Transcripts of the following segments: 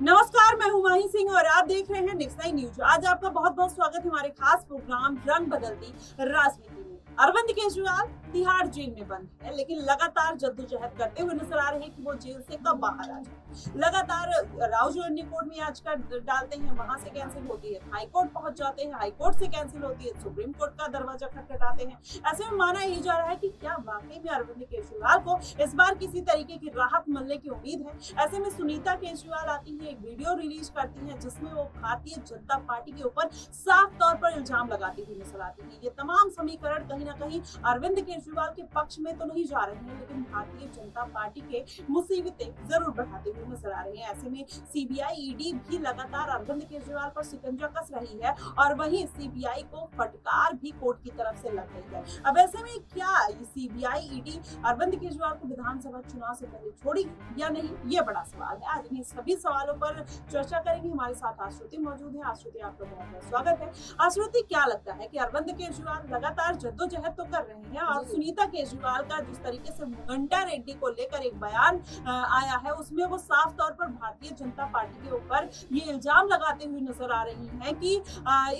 नमस्कार, मैं हूं माही सिंह और आप देख रहे हैं नेक्स्ट नाइन न्यूज। आज आपका बहुत बहुत स्वागत है हमारे खास प्रोग्राम रंग बदलती राजनीति में। अरविंद केजरीवाल तिहाड़ जेल में बंद है, लेकिन लगातार जद्दोजहद करते हुए नजर आ रहे हैं कि वो जेल से कब बाहर आ जाए। लगातार राउजोनी कोर्ट में याचिका डालते हैं, वहां से कैंसिल होती है, हाई कोर्ट पहुंच जाते हैं, हाई कोर्ट से कैंसिल होती है, सुप्रीम कोर्ट का दरवाजा खटखटाते हैं। ऐसे में माना ही जा रहा है कि क्या वाकई में अरविंद केजरीवाल को इस बार किसी तरीके की राहत मिलने की उम्मीद है। ऐसे में सुनीता केजरीवाल आती है, एक वीडियो रिलीज करती है जिसमें वो भारतीय जनता पार्टी के ऊपर साफ तौर पर इल्जाम लगाती हुई नजर आती है। ये तमाम समीकरण कहीं ना कहीं अरविंद केजरीवाल के पक्ष में तो नहीं जा रहे हैं, लेकिन भारतीय जनता पार्टी के मुसीबतें जरूर बढ़ाते हुए नजर आ रहे हैं। ऐसे में सीबीआई ईडी भी लगातार अरविंद केजरीवाल पर शिकंजा कस रही है और वहीं सीबीआई को फटकार भी कोर्ट की तरफ से लग रही है। अब ऐसे में क्या सीबीआई ईडी अरविंद केजरीवाल को विधानसभा चुनाव से पहले छोड़ी या नहीं, ये बड़ा सवाल है। आज इन सभी सवालों पर चर्चा करेंगे। हमारे साथ आश्रुति मौजूद है। आश्रुति, आपका बहुत बहुत स्वागत है। आश्रुति, क्या लगता है कि अरविंद केजरीवाल लगातार जद्दोजहद तो कर रहे हैं और सुनीता केजरीवाल का जिस तरीके से मुगंटा रेड्डी को लेकर एक बयान आया है, उसमें वो साफ तौर पर भारतीय जनता पार्टी के ऊपर ये इल्जाम लगाते हुए नजर आ रही है कि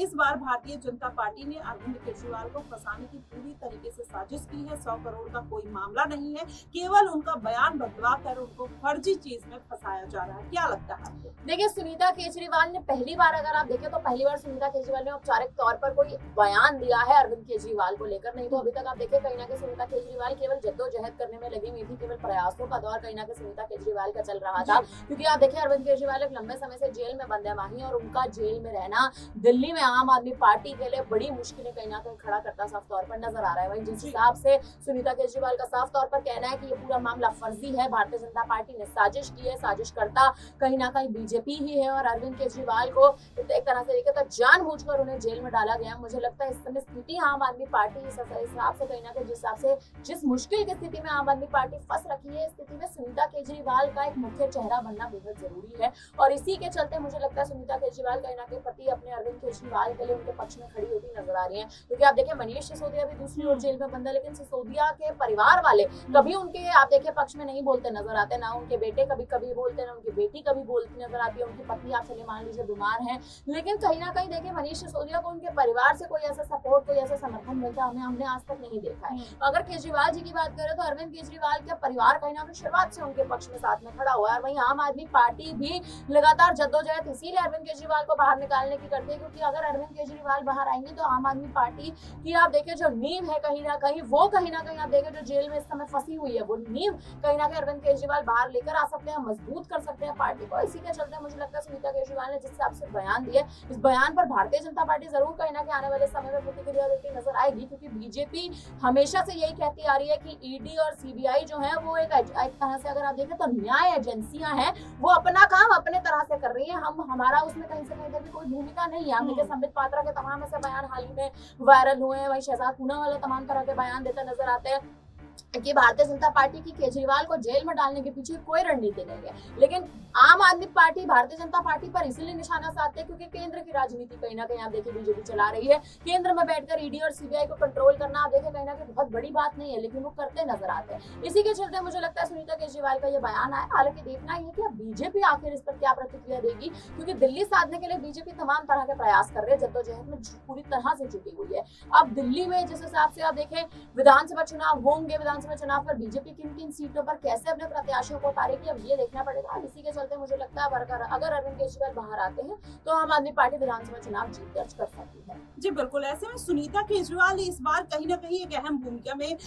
इस बार भारतीय जनता पार्टी ने अरविंद केजरीवाल को फंसाने की पूरी तरीके से साजिश की है। 100 करोड़ का कोई मामला नहीं है, केवल उनका बयान बदलवा कर उनको फर्जी चीज में फंसाया जा रहा है। क्या लगता है आपको? देखिए, सुनीता केजरीवाल ने पहली बार, अगर आप देखें तो पहली बार सुनीता केजरीवाल ने औपचारिक तौर पर कोई बयान दिया है अरविंद केजरीवाल को लेकर। नहीं तो अभी तक आप देखें कहीं ना कहीं सुनीता केजरीवाल केवल जद्दोजहद करने में लगी हुई थी, केवल प्रयासों का दौर कहीं ना कहीं सुनीता केजरीवाल का चल रहा था। क्योंकि आप देखिए अरविंद केजरीवाल एक लंबे समय से जेल में बंद है माही, और उनका जेल में रहना दिल्ली में आम आदमी पार्टी के लिए बड़ी मुश्किलें कहीं ना कहीं खड़ा करता साफ तौर पर नजर आ रहा है। वहीं जिस हिसाब से सुनीता केजरीवाल का साफ तौर पर कहना है कि ये पूरा मामला फर्जी है, भारतीय जनता पार्टी ने साजिश की है, साजिशकर्ता कहीं ना कहीं बीजेपी ही है और अरविंद केजरीवाल को एक तरह से देखे तो जानबूझकर उन्हें जेल में डाला गया। मुझे लगता है इस समय स्थिति आम आदमी पार्टी इस हिसाब से कहीं ना कहीं जिस हिसाब से जिस मुश्किल की स्थिति में आम आदमी पार्टी फंस रखी है, इस स्थिति में सुनीता केजरीवाल का एक मुख्य चेहरा बनना बेहद जरूरी है। और इसी के चलते मुझे लगता है सुनीता केजरीवाल कहीं ना कहीं पति अपने अरविंद केजरीवाल के लिए उनके पक्ष में खड़ी होती नजर आ रही है। क्योंकि आप देखिए मनीष सिसोदिया भी दूसरी ओर जेल में बंद है, लेकिन सिसोदिया के परिवार वाले कभी उनके आप देखिए पक्ष में नहीं बोलते नजर आते, ना उनके बेटे कभी कभी बोलते, ना उनकी बेटी कभी बोलती नजर आती है, उनकी पत्नी आप चलिए मान लीजिए बीमार है। लेकिन कहीं ना कहीं देखिए मनीष सिसोदिया को उनके परिवार से कोई ऐसा सपोर्ट, कोई ऐसा समर्थन मिलता हमने आज तक नहीं देखा है। अगर केजरीवाल जी की बात करें तो अरविंद केजरीवाल का परिवार कहीं ना कहीं शुरुआत से उनके पक्ष में साथ में खड़ा हुआ है। और वहीं आम आदमी पार्टी भी लगातार जद्दोजहद इसीलिए अरविंद केजरीवाल को बाहर निकालने की करती है, क्योंकि अगर अरविंद केजरीवाल बाहर आएंगे तो आम आदमी पार्टी की आप देखिए जो नींव है कहीं ना कहीं वो कहीं ना कहीं आप देखिए जो जेल में इस समय फंसी हुई है, वो नींव कहीं ना कहीं अरविंद केजरीवाल बाहर लेकर आ सकते हैं, मजबूत कर सकते हैं पार्टी को। इसी के चलते मुझे लगता है सुनीता केजरीवाल ने जिस हिसाब से बयान दिया, इस बयान पर भारतीय जनता पार्टी जरूर कहीं ना कहीं आने वाले समय में प्रतिक्रिया देती नजर आएगी। क्योंकि बीजेपी हमेशा से यही कहती आ रही है कि ईडी और सीबीआई जो है वो एक तरह से अगर आप देखें तो न्याय एजेंसियां हैं, वो अपना काम अपने तरह से कर रही है। हमारा उसमें कहीं से कहीं भी कोई भूमिका नहीं है। हम देखिए संबित पात्रा के तमाम ऐसे बयान हाल ही में वायरल हुए हैं, वहीं शहजाद पूनावाला तमाम तरह के बयान देते नजर आते हैं कि भारतीय जनता पार्टी की केजरीवाल को जेल में डालने के पीछे कोई रणनीति नहीं है। लेकिन आम आदमी पार्टी भारतीय जनता पार्टी पर इसलिए निशाना साधते हैं क्योंकि केंद्र की राजनीति कहीं ना कहीं आप देखिए बीजेपी चला रही है। केंद्र में बैठकर ईडी और सीबीआई को कंट्रोल करना आप देखिए कहीं ना कहीं बहुत बड़ी बात नहीं है, लेकिन वो करते नजर आते हैं। इसी के चलते मुझे लगता है सुनीता केजरीवाल का ये बयान आया। हालांकि देखना है कि अब बीजेपी आखिर इस पर क्या प्रतिक्रिया देगी, क्योंकि दिल्ली साधने के लिए बीजेपी तमाम तरह के प्रयास कर रहे हैं, जद्दोजहद में पूरी तरह से जुटी हुई है। अब दिल्ली में जिस हिसाब से आप देखें विधानसभा चुनाव होंगे, विधानसभा चुनाव पर बीजेपी किन किन सीटों पर कैसे अपने प्रत्याशियों को उतारेगी, अब ये देखना पड़ेगा। इसी के चलते मुझे लगता है अगर अरविंद केजरीवाल बाहर आते हैं तो आम आदमी पार्टी विधानसभा चुनाव जीत दर्ज कर सकती है। जी बिल्कुल, ऐसे में सुनीता केजरीवाल इस बार कहीं ना कहीं एक अहम भूमिका में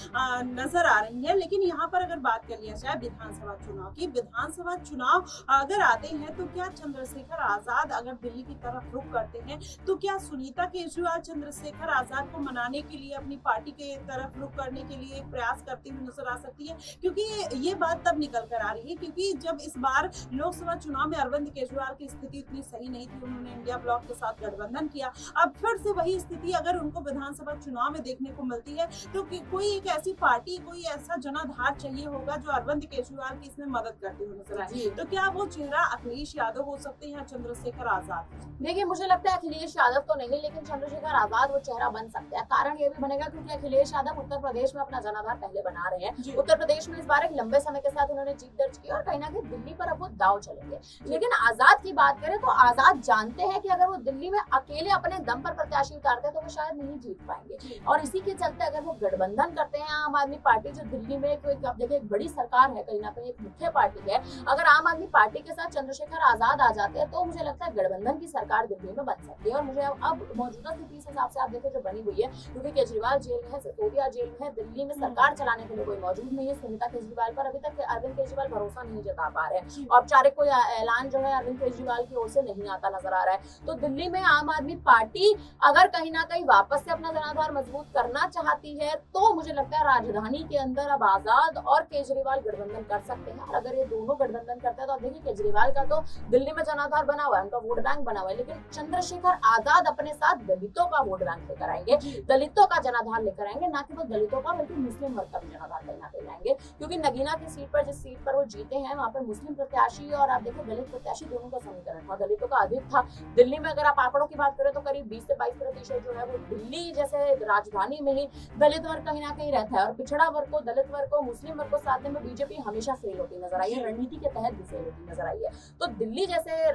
नजर आ रही है। लेकिन यहाँ पर अगर बात कर लिया जाए विधानसभा चुनाव की, विधानसभा चुनाव अगर आते हैं तो क्या चंद्रशेखर आजाद अगर दिल्ली की तरफ रुख करते हैं तो क्या सुनीता केजरीवाल चंद्रशेखर आजाद को मनाने के लिए अपनी पार्टी के तरफ रुख करने के लिए एक प्रयास करती हुई नजर आ सकती है? क्योंकि ये बात तब निकल कर आ रही है क्योंकि जब इस बार लोकसभा चुनाव में अरविंद केजरीवाल की स्थिति इतनी सही नहीं थी, उन्होंने इंडिया ब्लॉक के साथ गठबंधन किया। अब फिर से वही स्थिति अगर उनको विधानसभा चुनाव में देखने को मिलती है तो कोई एक ऐसी पार्टी, कोई ऐसा जनाधार चाहिए होगा जो अरविंद केजरीवाल की इसमें मदद करते हुए नजर आए। तो क्या वो चेहरा अखिलेश यादव हो सकते हैं या चंद्रशेखर आजाद? देखिए मुझे लगता है अखिलेश यादव तो नहीं, लेकिन चंद्रशेखर आजाद वो चेहरा बन सकते हैं। कारण ये भी बनेगा क्योंकि अखिलेश यादव उत्तर प्रदेश में अपना जनाधार पहले बना रहे हैं। उत्तर प्रदेश में इस बार एक लंबे समय के साथ उन्होंने जीत दर्ज की और कहीं ना कहीं दिल्ली पर अब वो दाव चलेंगे। लेकिन आजाद की बात करें तो आजाद जानते हैं कि अगर वो दिल्ली में अकेले अपने दम पर प्रत्याशी उतारते हैं तो वो शायद नहीं जीत पाएंगे, और इसी के चलते अगर वो गठबंधन करते हैं आम आदमी पार्टी, जो दिल्ली में आप देखिए एक बड़ी सरकार है, कहीं ना कहीं एक मुख्य पार्टी है, अगर आम आदमी पार्टी के साथ चंद्रशेखर आजाद आ जाते हैं तो मुझे लगता है गठबंधन की सरकार दिल्ली में बन सकती है। और मुझे अब मौजूदा स्थिति के हिसाब से आप देखें जो बनी हुई है, क्योंकि केजरीवाल जेल में है, सिसोदिया जेल में है, दिल्ली में सरकार चलाने के लिए कोई मौजूद नहीं है। सुनीता केजरीवाल पर अभी तक अरविंद केजरीवाल भरोसा नहीं जता पा रहे हैं, औपचारिक कोई ऐलान जो है अरविंद केजरीवाल की ओर से नहीं आता नजर आ रहा है। तो दिल्ली में आम आदमी पार्टी अगर कहीं ना कहीं वापस से अपना जनाधार मजबूत करना चाहती है तो मुझे लगता है राजधानी के अंदर अब आजाद और केजरीवाल गठबंधन कर सकते हैं। और अगर ये दोनों गठबंधन करते हैं तो अब देखिए केजरीवाल का तो दिल्ली में जनाधार बना हुआ है, उनका वोट बैंक बना हुआ है, लेकिन चंद्रशेखर आजाद अपने साथ दलितों का वोट बैंक लेकर आएंगे, दलितों का जनाधार लेकर आएंगे, ना कि वो दलितों का बल्कि मुस्लिम वर्ग का भी जनाधार कहीं ना कहीं लाएंगे। क्योंकि नगीना की सीट पर, जिस सीट पर वो जीते हैं, वहां पर मुस्लिम प्रत्याशी और आप देखिए दलित प्रत्याशी दोनों का समीकरण था, दलितों का अधिक था। दिल्ली में अगर आप आंकड़ों की बात करें तो करीब 20 से 22% जो है वो दिल्ली जैसे राजधानी में ही दलित वर्ग कहीं ना कहीं रहता है, और पिछड़ा वर्ग को, दलित वर्ग को, मुस्लिम वर्ग को साधने में बीजेपी हमेशा फेल होती नजर आई है, रणनीति के तहत भी फेल होती नजर आई है। तो दिल्ली जैसे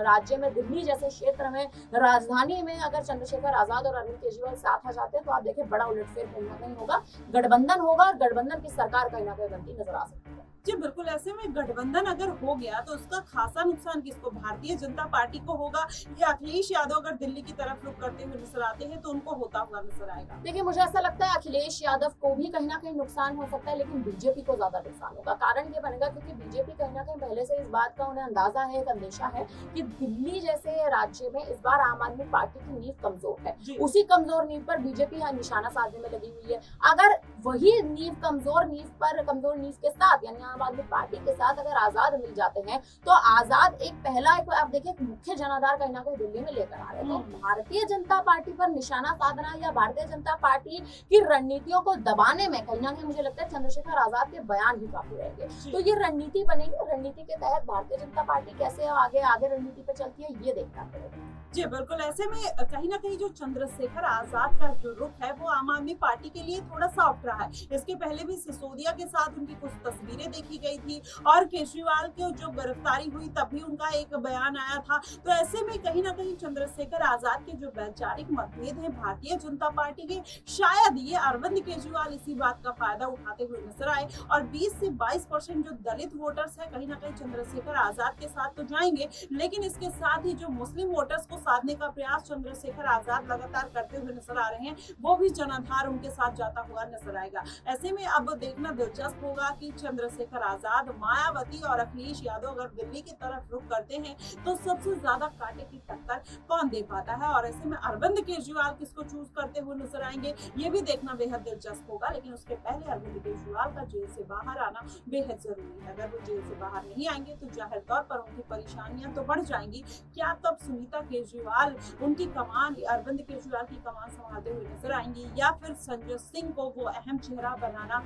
राज्य में, दिल्ली जैसे क्षेत्र में, राजधानी में अगर चंद्रशेखर आजाद और अरविंद केजरीवाल साथ आ जाते हैं तो आप देखिए बड़ा उलटफेर कहीं ना कहीं होगा, गठबंधन होगा और गठबंधन की सरकार कहीं ना कहीं बनती नजर आ सकती है। जी बिल्कुल, ऐसे में गठबंधन अगर हो गया तो उसका खासा नुकसान किसको, भारतीय जनता पार्टी को होगा या अखिलेश यादव अगर दिल्ली की तरफ रुख करते हुए नजर आते हैं तो उनको होता हुआ नजर आएगा? देखिए मुझे ऐसा लगता है अखिलेश यादव को भी कहीं ना कहीं नुकसान हो सकता है, लेकिन बीजेपी को ज्यादा नुकसान होगा। कारण ये बनेगा क्योंकि बीजेपी कहीं ना कहीं पहले से इस बात का उन्हें अंदाजा है, एक अंदेशा है कि दिल्ली जैसे राज्य में इस बार आम आदमी पार्टी की नींव कमजोर है, उसी कमजोर नींव पर बीजेपी यहाँ निशाना साधने में लगी हुई है। अगर वही नींव कमजोर नींव के साथ यानी आम आदमी पार्टी के साथ अगर आजाद मिल जाते हैं तो आजाद एक पहला आप देखिए मुख्य जनाधार कहीं ना कहीं दिल्ली में लेकर आ रहे हैं। तो भारतीय जनता पार्टी पर निशाना साधना या भारतीय जनता पार्टी की रणनीतियों को दबाने में कहीं ना कहीं मुझे लगता है चंद्रशेखर आजाद के बयान ही काफी रहेंगे। तो ये रणनीति बनेगी, रणनीति के तहत भारतीय जनता पार्टी कैसे आगे रणनीति पे चलती है ये देखना पड़ेगा। जी बिल्कुल, ऐसे में कहीं ना कहीं जो चंद्रशेखर आजाद का जो रुख है वो आम आदमी पार्टी के लिए थोड़ा सॉफ्ट रहा है। इसके पहले भी सिसोदिया के साथ उनकी कुछ तस्वीरें देखी गई थी और केजरीवाल की जो गिरफ्तारी हुई तब भी उनका एक बयान आया था। तो ऐसे में कहीं ना कहीं चंद्रशेखर आजाद के जो वैचारिक मतभेद है भारतीय जनता पार्टी के, शायद ये अरविंद केजरीवाल इसी बात का फायदा उठाते हुए नजर आए और 20 से 22% जो दलित वोटर्स है कहीं ना कहीं चंद्रशेखर आजाद के साथ तो जाएंगे, लेकिन इसके साथ ही जो मुस्लिम वोटर्स को साधने का प्रयास चंद्रशेखर आजाद लगातार करते हुए नजर आ रहे हैं, वो भी जनाधार उनके साथ जाता हुआ नजर आएगा। ऐसे में अब देखना दिलचस्प होगा कि चंद्रशेखर आजाद, मायावती और अखिलेश यादव अगर दिल्ली की तरफ रुख करते हैं तो सबसे ज्यादा कांटे की टक्कर कौन दे पाता है, और ऐसे में अरविंद केजरीवाल किसको चूज करते हुए नजर आएंगे ये भी देखना बेहद दिलचस्प होगा। लेकिन उसके पहले अरविंद केजरीवाल का जेल से बाहर आना बेहद जरूरी है। अगर वो जेल से बाहर नहीं आएंगे तो जाहिर तौर पर उनकी परेशानियां तो बढ़ जाएंगी। क्या तब सुनीता केजरीवाल उनकी कमान, अरविंद केजरीवाल की कमान संभालते हुए नजर आएंगी, या फिर संजय सिंह को वो अहम चेहरा बनाना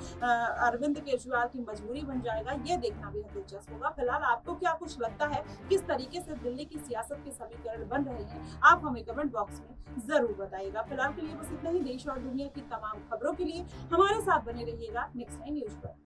अरविंद केजरीवाल की मजबूरी बन जाएगा, ये देखना भी दिलचस्प होगा। फिलहाल आपको क्या कुछ लगता है, किस तरीके से दिल्ली की सियासत के समीकरण बन रहे हैं, आप हमें कमेंट बॉक्स में जरूर बताइएगा। फिलहाल के लिए बस इतना ही। देश और दुनिया की तमाम खबरों के लिए हमारे साथ बने रहिएगा नेक्स्ट टाइम न्यूज पर।